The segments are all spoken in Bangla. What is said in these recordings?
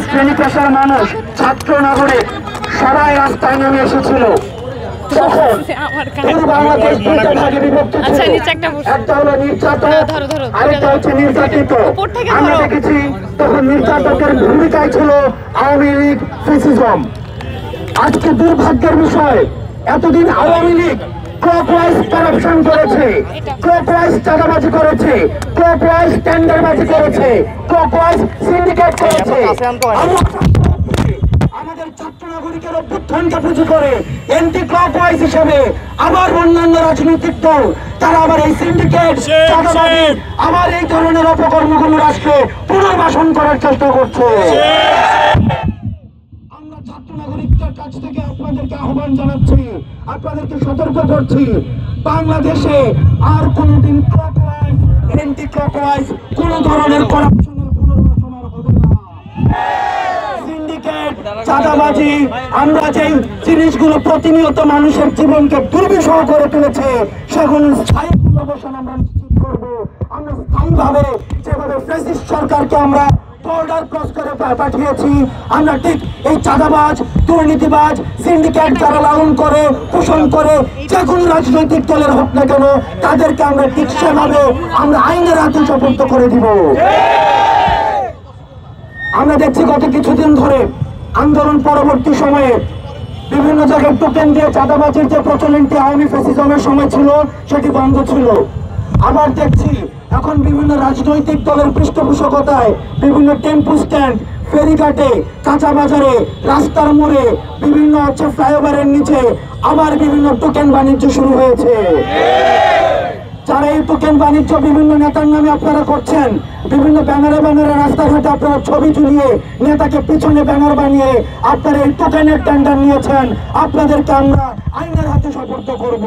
শ্রেণী পেশার মানুষ, ছাত্র নাগরিক সবাই রাস্তায় নেমে এসেছিল। বাংলাদেশ দুইটা ভাগে বিভক্ত ছিল, একটা হলো নির্যাতক, আরেকটা হচ্ছে নির্যাতিত। আমরা দেখেছি তখন নির্যাতকের ভূমিকায় ছিল আওয়ামী লীগ, ফ্যাসিজম। আজকে দুর্ভাগ্যের বিষয়, এতদিন আওয়ামী লীগ ক্লকওয়াইজ কারাপশন করেছে, ক্লকওয়াইজ চাঁদাবাজি করেছে, ক্লকওয়াইজ টেন্ডারবাজি করেছে, ক্লকওয়াইজ সিন্ডিকেট করেছে। আমাদের ছাত্র নাগরিকের অভ্যুত্থানকে পুঁজি করে এন্টি ক্লকওয়াইজ হিসেবে আবার অন্যান্য রাজনৈতিক দল তারা আবার এই সিন্ডিকেট, চাঁদাবাজি, আবার এই ধরনের অপকর্মগুলো রাষ্ট্রে পুনর্বাসন করার চেষ্টা করছে। আমরা ছাত্র নাগরিকদের কাছ থেকে আপনাদেরকে আহ্বান জানাচ্ছি, আপনাদেরকে সতর্ক করছি, বাংলাদেশে আর কোনদিন ক্লকওয়াইজ, এন্টি ক্লকওয়াইজ কোন ধরনের করাপশনের পুনর্বাসন আর হবে না। সিন্ডিকেট, চাঁদাবাজি, আমরা যেই জিনিসগুলো প্রতিনিয়ত মানুষের জীবনকে দুর্বিষহ করে তুলেছে সেগুলো স্থায়ী পুনর্বাসন আমরা নিশ্চিত করবো। আমরা স্থায়ীভাবে যেভাবে ফ্যাসিস্ট সরকারকে আমরা বর্ডার ক্রস করে পাঠিয়েছি, আমরা ঠিক এই চাঁদাবাজ, দুর্নীতিবাজ, সিন্ডিকেট যারা লালন করে, পোষণ করে, যে কোনো রাজনৈতিক দলের হোক না কেন, তাদেরকে আমরা ঠিক সেভাবে আমরা আইনের হাতে সুপর্দ করে দিব। আমরা দেখছি গত কিছুদিন ধরে আন্দোলন পরবর্তী সময়ে বিভিন্ন জায়গায় টোকেন দিয়ে চাঁদাবাজির যে প্রচলনটি আওয়ামী ফ্যাসিজমের সময় ছিল সেটি বন্ধ ছিল। আবার দেখছি এখন বিভিন্ন রাজনৈতিক দলের পৃষ্ঠপোষকতায় বিভিন্ন টেম্পু স্ট্যান্ড, ফেরিঘাটে, কাঁচা বাজারে, রাস্তার মোড়ে, বিভিন্ন ফ্লাইওভারের নিচে আবার বিভিন্ন টোকেন বাণিজ্য শুরু হয়েছে। যারা এই টোকেন বাণিজ্য বিভিন্ন নেতার নামে আপনারা করছেন, বিভিন্ন ব্যানারে ব্যানারে রাস্তাঘাটে আপনারা ছবি ঝুলিয়ে নেতাকে পিছনে ব্যানার বানিয়ে আপনারা এই টোকেনের টেন্ডার নিয়েছেন, আপনাদেরকে আমরা আইনের হাতে সুপর্দ করব।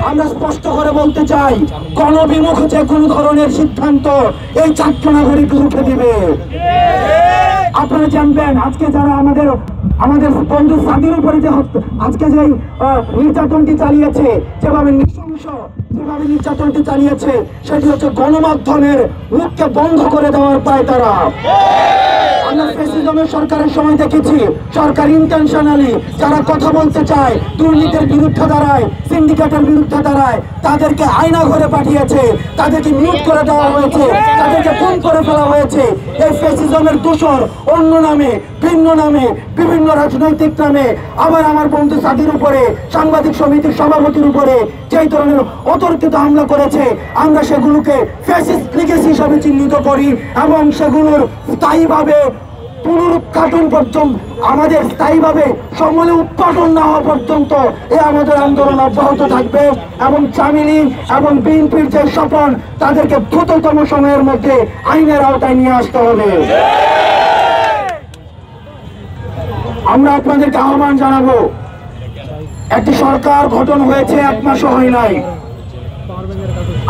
আমরা স্পষ্ট করে বলতে চাই, গণবিমুখ যে কোনো ধরনের সিদ্ধান্ত এই ছাত্র নাগরিক রুখে দিবে। আপনারা জানবেন আজকে যারা আমাদের বন্ধু সাদির উপরে যে আজকে যে নির্যাতনটি চালিয়েছে, যেভাবে নৃশংস যেভাবে নির্যাতনটি চালিয়েছে, সেটি হচ্ছে গণমাধ্যমের মুখকে বন্ধ করে দেওয়ার পায় তারা। আমরা ফ্যাসিজমের সরকারের সময় দেখেছি সরকার ইন্টেনশনালি যারা কথা বলতে চায়, দুর্নীতির বিরুদ্ধে দাঁড়ায়, সিন্ডিকেটের বিরুদ্ধে দাঁড়ায়, তাদেরকে আয়না ঘরে পাঠিয়েছে, তাদেরকে মিউট করে দেওয়া হয়েছে, তাদেরকে খুন করে ফেলা হয়েছে। এই ফ্যাসিজমের দোষর অন্য নামে, ভিন্ন নামে, বিভিন্ন রাজনৈতিক নামে আবার আমার বন্ধু সাদির উপরে, সাংবাদিক সমিতির সভাপতির উপরে যেই ধরনের অতর্কিত হামলা করেছে, আমরা সেগুলোকে ফ্যাসিস্ট লিগেসি হিসাবে চিহ্নিত করি এবং সেগুলোর স্থায়ীভাবে পুনরুৎঘাটন পর্যন্ত, আমাদের স্থায়ীভাবে সমূলে উৎপাদন না হওয়া পর্যন্ত আমাদের আন্দোলন অব্যাহত থাকবে। এবং জামিনী এবং বিএনপির যে স্বপন, তাদেরকে দ্রুততম সময়ের মধ্যে আইনের আওতায় নিয়ে আসতে হবে। আমরা আপনাদেরকে আহ্বান জানাবো, একটি সরকার গঠন হয়েছে 1 মাসও হয় নাই।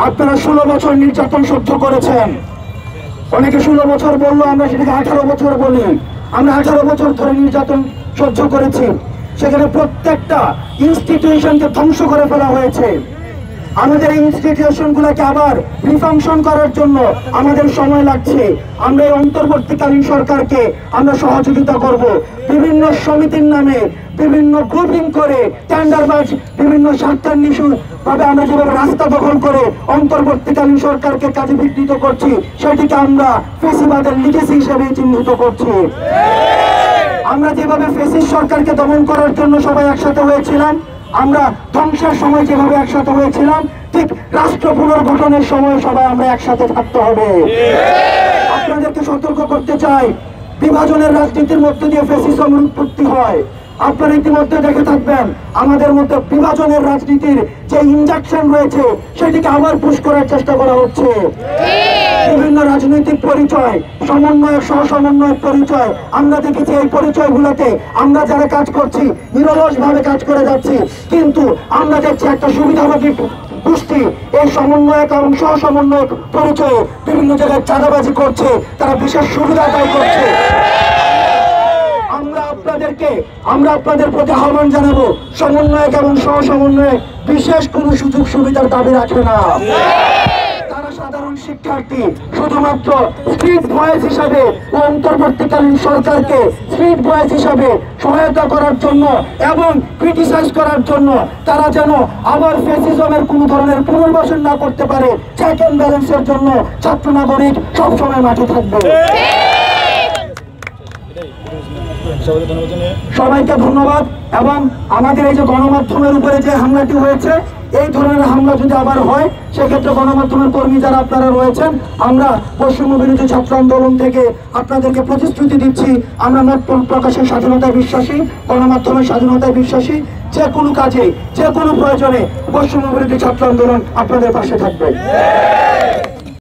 আপনারা 16 বছর নির্যাতন সহ্য করেছেন। অনেকে 16 বছর বললো, আমরা সেটাকে 18 বছর বলি। আমরা 18 বছর ধরে নির্যাতন সহ্য করেছি। সেখানে প্রত্যেকটা ইনস্টিটিউশনকে ধ্বংস করে ফেলা হয়েছে। আমাদের এই ইনস্টিটিউশন গুলাকে আবার রিফাংশন করার জন্য আমাদের সময় লাগছে। আমরা এই অন্তর্বর্তীকালীন সরকারকে আমরা সহযোগিতা করব। বিভিন্ন সমিতির নামে বিভিন্ন গ্রুপিং করে টেন্ডারবাজ, বিভিন্ন স্বার্থান্বেষী ভাবে আমরা যেভাবে রাস্তা দখল করে অন্তর্বর্তীকালীন সরকারকে কাজে বিঘ্নিত করছি, সেটিকে আমরা ফ্যাসিবাদের লিগেসি হিসেবে চিহ্নিত করছি। আমরা যেভাবে ফ্যাসিস্ট সরকারকে দমন করার জন্য সবাই একসাথে হয়েছিলাম, আমরা ধ্বংসের সময় যেভাবে একসাথে হয়েছিলাম, ঠিক রাষ্ট্র পুনর্গঠনের সময় সবাই আমরা একসাথে থাকতে হবে। আপনাদেরকে সতর্ক করতে চাই, বিভাজনের রাজনীতির মধ্যে দিয়ে ফ্যাসিজম উৎপত্তি হয়। আপনারা ইতিমধ্যে দেখে থাকবেন আমাদের মধ্যে বিভাজনের রাজনীতির যে ইনজেকশন রয়েছে সেটিকে আবার পুশ করার চেষ্টা করা হচ্ছে। বিভিন্ন রাজনৈতিক পরিচয়, সমন্বয়, সহসমন্বয়ের পরিচয়, আমরা দেখেছি এই পরিচয়গুলোতে আমরা যারা কাজ করছি নিরলস ভাবে কাজ করে যাচ্ছি, কিন্তু আমরা দেখছি একটা সুবিধাভোগী গোষ্ঠী এই সমন্বয়ক এবং সহসমন্বয়ক পরিচয়ে বিভিন্ন জায়গায় চাঁদাবাজি করছে, তারা বিশেষ সুবিধা আদায় করছে। আমরা আপনাদের প্রতি আহ্বান জানাবো, সমন্বয়ক এবং সহসমন্বয়ক বিশেষ কোনো সুযোগ সুবিধার দাবি রাখে না। তারা সাধারণ শিক্ষার্থী শুধুমাত্র স্ট্রিট ভয়েস হিসাবে ও অন্তর্বর্তীকালীন সরকারকে স্ট্রিট ভয়েস হিসাবে সহায়তা করার জন্য এবং ক্রিটিসাইজ করার জন্য তারা যেন আবার ফ্যাসিজমের কোনো ধরনের পুনর্বাসন না করতে পারে, চেক অ্যান্ড ব্যালেন্সের জন্য ছাত্র নাগরিক সবসময় মাঠে থাকবে। সবাইকে ধন্যবাদ। এবং আমাদের এই যে গণমাধ্যমের উপরে যে হামলাটি হয়েছে, এই ধরনের হামলা যদি আবার হয় সেক্ষেত্রে গণমাধ্যমের কর্মী যারা আপনারা রয়েছেন, আমরা বৈষম্য বিরোধী ছাত্র আন্দোলন থেকে আপনাদেরকে প্রতিশ্রুতি দিচ্ছি, আমরা মত প্রকাশের স্বাধীনতায় বিশ্বাসী, গণমাধ্যমের স্বাধীনতায় বিশ্বাসী। যে কোনো কাজে, যে কোনো প্রয়োজনে বৈষম্য বিরোধী ছাত্র আন্দোলন আপনাদের পাশে থাকবে।